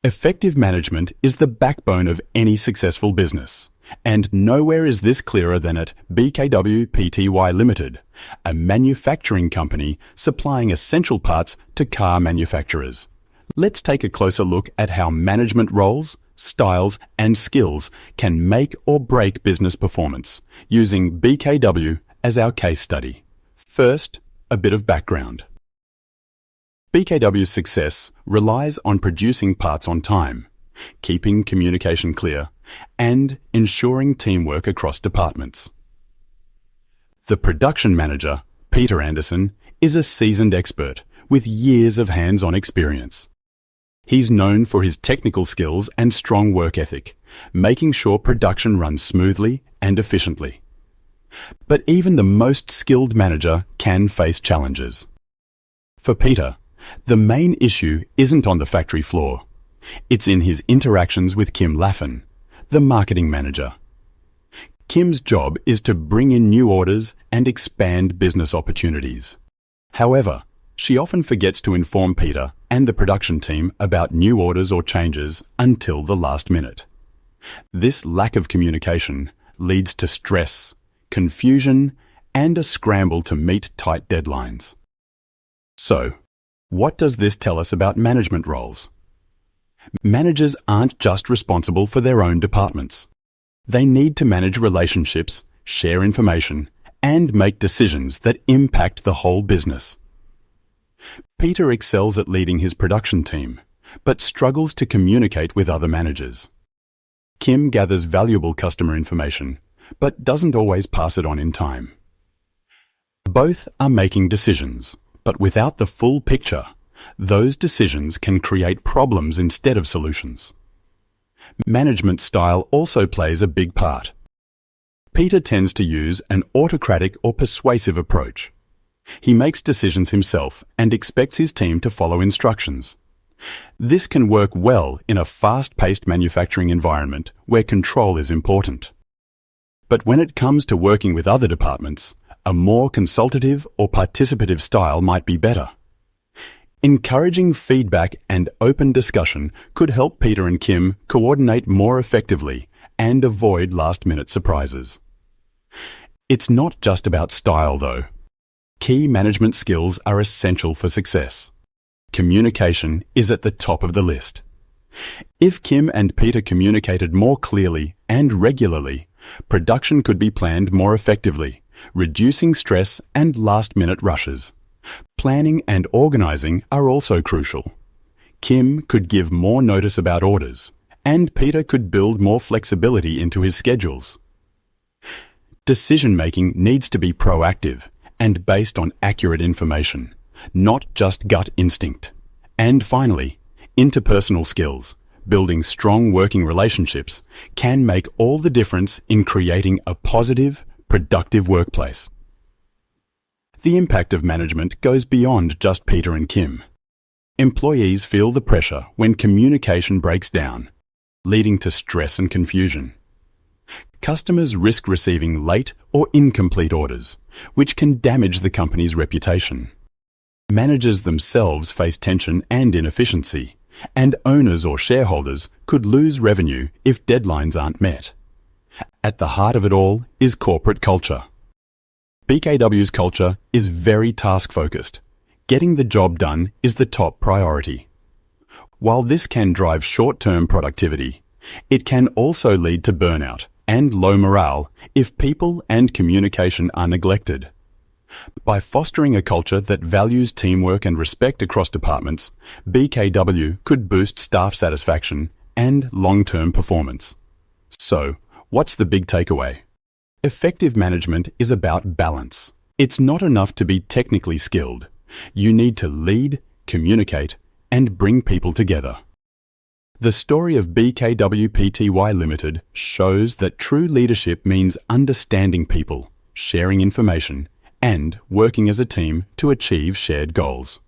Effective management is the backbone of any successful business, and nowhere is this clearer than at BKWPY Limited, a manufacturing company supplying essential parts to car manufacturers. Let's take a closer look at how management roles, styles, and skills can make or break business performance, using BKW as our case study. First, a bit of background. BKW's success relies on producing parts on time, keeping communication clear, and ensuring teamwork across departments. The production manager, Peter Anderson, is a seasoned expert with years of hands-on experience. He's known for his technical skills and strong work ethic, making sure production runs smoothly and efficiently. But even the most skilled manager can face challenges. For Peter, the main issue isn't on the factory floor. It's in his interactions with Kim Laughen, the marketing manager. Kim's job is to bring in new orders and expand business opportunities. However, she often forgets to inform Peter and the production team about new orders or changes until the last minute. This lack of communication leads to stress, confusion, and a scramble to meet tight deadlines. So, what does this tell us about management roles? Managers aren't just responsible for their own departments. They need to manage relationships, share information, and make decisions that impact the whole business. Peter excels at leading his production team, but struggles to communicate with other managers. Kim gathers valuable customer information, but doesn't always pass it on in time. Both are making decisions, but without the full picture, those decisions can create problems instead of solutions. Management style also plays a big part. Peter tends to use an autocratic or persuasive approach. He makes decisions himself and expects his team to follow instructions. This can work well in a fast-paced manufacturing environment where control is important. But when it comes to working with other departments, a more consultative or participative style might be better. Encouraging feedback and open discussion could help Peter and Kim coordinate more effectively and avoid last-minute surprises. It's not just about style, though. Key management skills are essential for success. Communication is at the top of the list. If Kim and Peter communicated more clearly and regularly, production could be planned more effectively, reducing stress and last-minute rushes. Planning and organizing are also crucial. Kim could give more notice about orders, and Peter could build more flexibility into his schedules. Decision-making needs to be proactive and based on accurate information, not just gut instinct. And finally, interpersonal skills, building strong working relationships, can make all the difference in creating a positive, productive workplace. The impact of management goes beyond just Peter and Kim. Employees feel the pressure when communication breaks down, leading to stress and confusion. Customers risk receiving late or incomplete orders, which can damage the company's reputation. Managers themselves face tension and inefficiency, and owners or shareholders could lose revenue if deadlines aren't met. At the heart of it all is corporate culture. BKW's culture is very task-focused. Getting the job done is the top priority. While this can drive short-term productivity, it can also lead to burnout and low morale if people and communication are neglected. By fostering a culture that values teamwork and respect across departments, BKW could boost staff satisfaction and long-term performance. So, what's the big takeaway? Effective management is about balance. It's not enough to be technically skilled. You need to lead, communicate, and bring people together. The story of BKWPY Limited shows that true leadership means understanding people, sharing information, and working as a team to achieve shared goals.